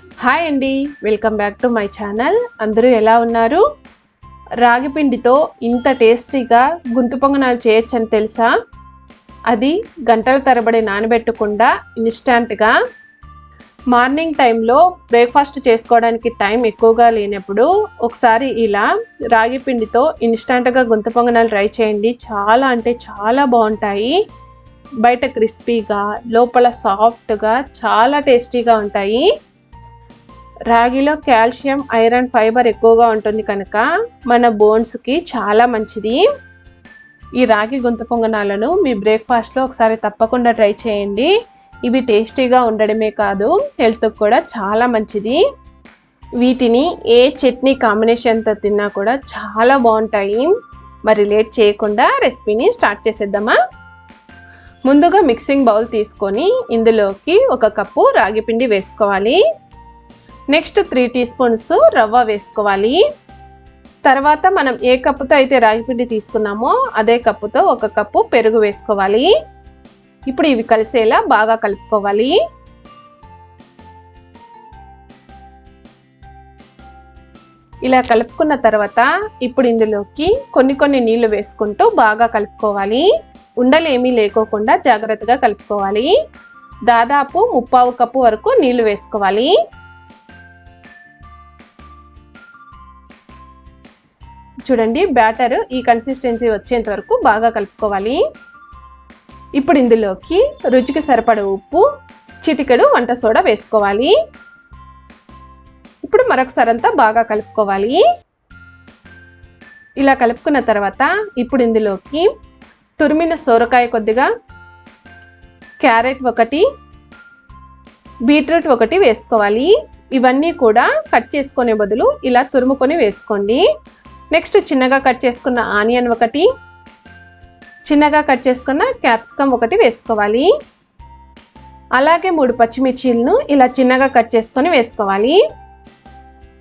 Hi అండి, welcome back to my channel. అందరూ ఎలా ఉన్నారు? రాగి పిండితో ఇంత టేస్టీగా గుంత పొంగనాలు చేయొచ్చని తెలుసా? అది గంటల తరబడి నానబెట్టకుండా ఇన్స్టాంట్గా మార్నింగ్ టైంలో బ్రేక్ఫాస్ట్ చేసుకోవడానికి టైం ఎక్కువగా లేనప్పుడు ఒకసారి ఇలా రాగి పిండితో ఇన్స్టాంట్గా గుంత పొంగనాలు ట్రై చేయండి. చాలా అంటే చాలా బాగుంటాయి. బయట క్రిస్పీగా, లోపల సాఫ్ట్గా, చాలా టేస్టీగా ఉంటాయి. రాగిలో కాల్షియం, ఐరన్, ఫైబర్ ఎక్కువగా ఉంటుంది కనుక మన బోన్స్కి చాలా మంచిది. ఈ రాగి గుంత పొంగనాలను మీ బ్రేక్ఫాస్ట్లో ఒకసారి తప్పకుండా ట్రై చేయండి. ఇవి టేస్టీగా ఉండడమే కాదు, హెల్త్కి కూడా చాలా మంచిది. వీటిని ఏ చట్నీ కాంబినేషన్తో తిన్నా కూడా చాలా బాగుంటాయి. మరి లేట్ చేయకుండా రెసిపీని స్టార్ట్ చేసేద్దామా? ముందుగా మిక్సింగ్ బౌల్ తీసుకొని ఇందులోకి 1 కప్పు రాగి పిండి వేసుకోవాలి. నెక్స్ట్ 3 టీ స్పూన్స్ రవ్వ వేసుకోవాలి. తర్వాత మనం ఏ కప్పుతో అయితే రాగిపిండి తీసుకున్నామో అదే కప్పుతో 1 కప్పు పెరుగు వేసుకోవాలి. ఇప్పుడు ఇవి కలిసేలా బాగా కలుపుకోవాలి. ఇలా కలుపుకున్న తర్వాత ఇప్పుడు ఇందులోకి కొన్ని నీళ్లు వేసుకుంటూ బాగా కలుపుకోవాలి. ఉండలు ఏమీ లేకోకుండా జాగ్రత్తగా కలుపుకోవాలి. దాదాపు 1/4 కప్పు వరకు నీళ్లు వేసుకోవాలి. చూడండి, బ్యాటర్ ఈ కన్సిస్టెన్సీ వచ్చేంత వరకు బాగా కలుపుకోవాలి. ఇప్పుడు ఇందులోకి రుచికి సరిపడ ఉప్పు, చిటికెడు వంట సోడా వేసుకోవాలి. ఇప్పుడు మరొకసారి అంతా బాగా కలుపుకోవాలి. ఇలా కలుపుకున్న తర్వాత ఇప్పుడు ఇందులోకి తురిమిన సొరకాయ కొద్దిగా, క్యారెట్ 1, బీట్రూట్ 1 వేసుకోవాలి. ఇవన్నీ కూడా కట్ చేసుకునే బదులు ఇలా తురుముకొని వేసుకోండి. నెక్స్ట్ చిన్నగా కట్ చేసుకున్న ఆనియన్ 1, చిన్నగా కట్ చేసుకున్న క్యాప్సికమ్ 1 వేసుకోవాలి. అలాగే 3 పచ్చిమిర్చీలను ఇలా చిన్నగా కట్ చేసుకొని వేసుకోవాలి.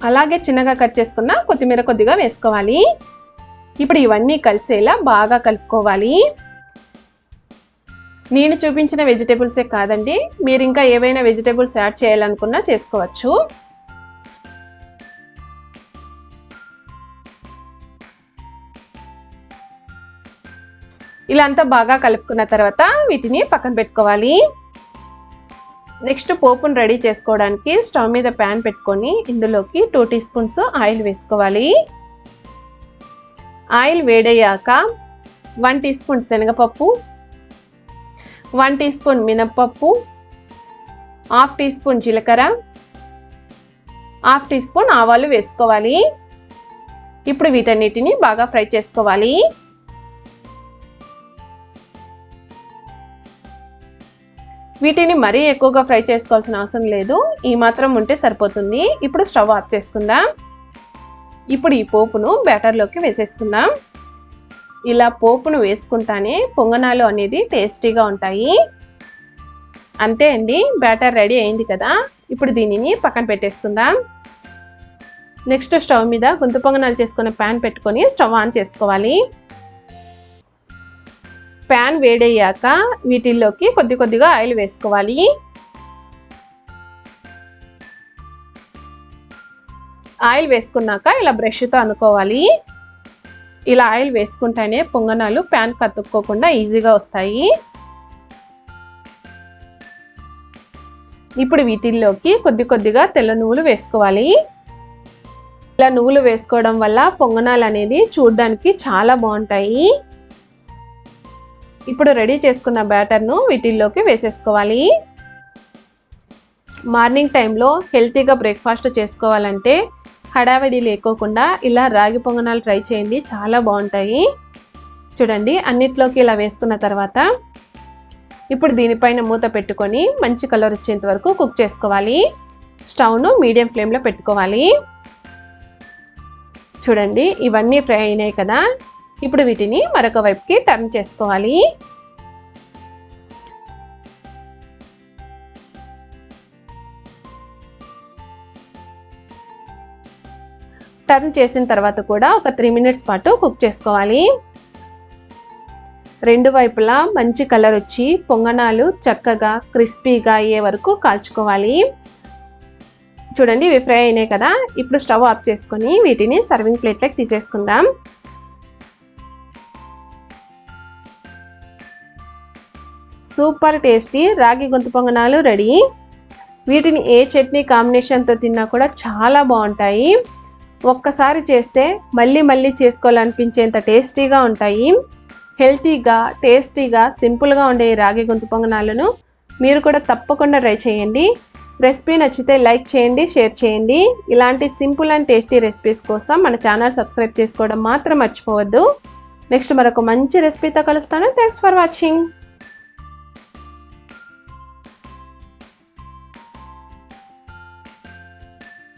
అలాగే చిన్నగా కట్ చేసుకున్న కొత్తిమీర కొద్దిగా వేసుకోవాలి. ఇప్పుడు ఇవన్నీ కలిసేలా బాగా కలుపుకోవాలి. నేను చూపించిన వెజిటేబుల్సే కాదండి, మీరు ఇంకా ఏవైనా వెజిటేబుల్స్ యాడ్ చేయాలనుకున్నా చేసుకోవచ్చు. ఇలా అంతా బాగా కలుపుకున్న తర్వాత వీటిని పక్కన పెట్టుకోవాలి. నెక్స్ట్ పోపును రెడీ చేసుకోవడానికి స్టవ్ మీద ప్యాన్ పెట్టుకొని ఇందులోకి 2 టీ స్పూన్స్ ఆయిల్ వేసుకోవాలి. ఆయిల్ వేడయ్యాక 1 టీ స్పూన్ శనగపప్పు, 1 టీ స్పూన్ మినప్పప్పు, 1/2 టీ స్పూన్ జీలకర్ర, 1/2 టీ స్పూన్ ఆవాలు వేసుకోవాలి. ఇప్పుడు వీటన్నిటిని బాగా ఫ్రై చేసుకోవాలి. వీటిని మరీ ఎక్కువగా ఫ్రై చేసుకోవాల్సిన అవసరం లేదు, ఈ మాత్రం ఉంటే సరిపోతుంది. ఇప్పుడు స్టవ్ ఆఫ్ చేసుకుందాం. ఇప్పుడు ఈ పోపును బ్యాటర్లోకి వేసేసుకుందాం. ఇలా పోపును వేసుకుంటానే పొంగనాలు అనేది టేస్టీగా ఉంటాయి. అంతే అండి, బ్యాటర్ రెడీ అయింది కదా. ఇప్పుడు దీనిని పక్కన పెట్టేసుకుందాం. నెక్స్ట్ స్టవ్ మీద గుంత పొంగనాలు చేసుకున్న ప్యాన్ పెట్టుకొని స్టవ్ ఆన్ చేసుకోవాలి. ప్యాన్ వేడయ్యాక వీటిల్లోకి కొద్దిగా ఆయిల్ వేసుకోవాలి. ఆయిల్ వేసుకున్నాక ఇలా బ్రష్తో అనుకోవాలి. ఇలా ఆయిల్ వేసుకుంటేనే పొంగనాలు ప్యాన్ కతుక్కోకుండా ఈజీగా వస్తాయి. ఇప్పుడు వీటిల్లోకి కొద్దిగా తెల్ల నువ్వులు వేసుకోవాలి. ఇలా నువ్వులు వేసుకోవడం వల్ల పొంగనాలు అనేది చూడడానికి చాలా బాగుంటాయి. ఇప్పుడు రెడీ చేసుకున్న బ్యాటర్ను వీటిల్లోకి వేసేసుకోవాలి. మార్నింగ్ టైంలో హెల్తీగా బ్రేక్ఫాస్ట్ చేసుకోవాలంటే హడావిడి లేకోకుండా ఇలా రాగి పొంగనాలు ట్రై చేయండి, చాలా బాగుంటాయి. చూడండి, అన్నిట్లోకి ఇలా వేసుకున్న తర్వాత ఇప్పుడు దీనిపైన మూత పెట్టుకొని మంచి కలర్ వచ్చేంత వరకు కుక్ చేసుకోవాలి. స్టవ్ను మీడియం ఫ్లేమ్లో పెట్టుకోవాలి. చూడండి, ఇవన్నీ ఫ్రై అయినాయి కదా. ఇప్పుడు వీటిని మరొక వైపుకి టర్న్ చేసుకోవాలి. టర్న్ చేసిన తర్వాత కూడా ఒక 3 మినిట్స్ పాటు కుక్ చేసుకోవాలి. రెండు వైపులా మంచి కలర్ వచ్చి పొంగనాలు చక్కగా క్రిస్పీగా అయ్యే వరకు కాల్చుకోవాలి. చూడండి ఇవి ఫ్రై అయినాయి కదా. ఇప్పుడు స్టవ్ ఆఫ్ చేసుకొని వీటిని సర్వింగ్ ప్లేట్లోకి తీసేసుకుందాం. సూపర్ టేస్టీ రాగి గుంత పొంగనాలు రెడీ. వీటిని ఏ చట్నీ కాంబినేషన్తో తిన్నా కూడా చాలా బాగుంటాయి. ఒక్కసారి చేస్తే మళ్ళీ మళ్ళీ చేసుకోవాలనిపించేంత టేస్టీగా ఉంటాయి. హెల్తీగా, టేస్టీగా, సింపుల్గా ఉండే ఈ రాగి గుంత పొంగనాలను మీరు కూడా తప్పకుండా ట్రై చేయండి. రెసిపీ నచ్చితే లైక్ చేయండి, షేర్ చేయండి. ఇలాంటి సింపుల్ అండ్ టేస్టీ రెసిపీస్ కోసం మన ఛానల్ సబ్స్క్రైబ్ చేసుకోవడం మాత్రం మర్చిపోవద్దు. నెక్స్ట్ మరొక మంచి రెసిపీతో కలుస్తాను. Thanks for watching.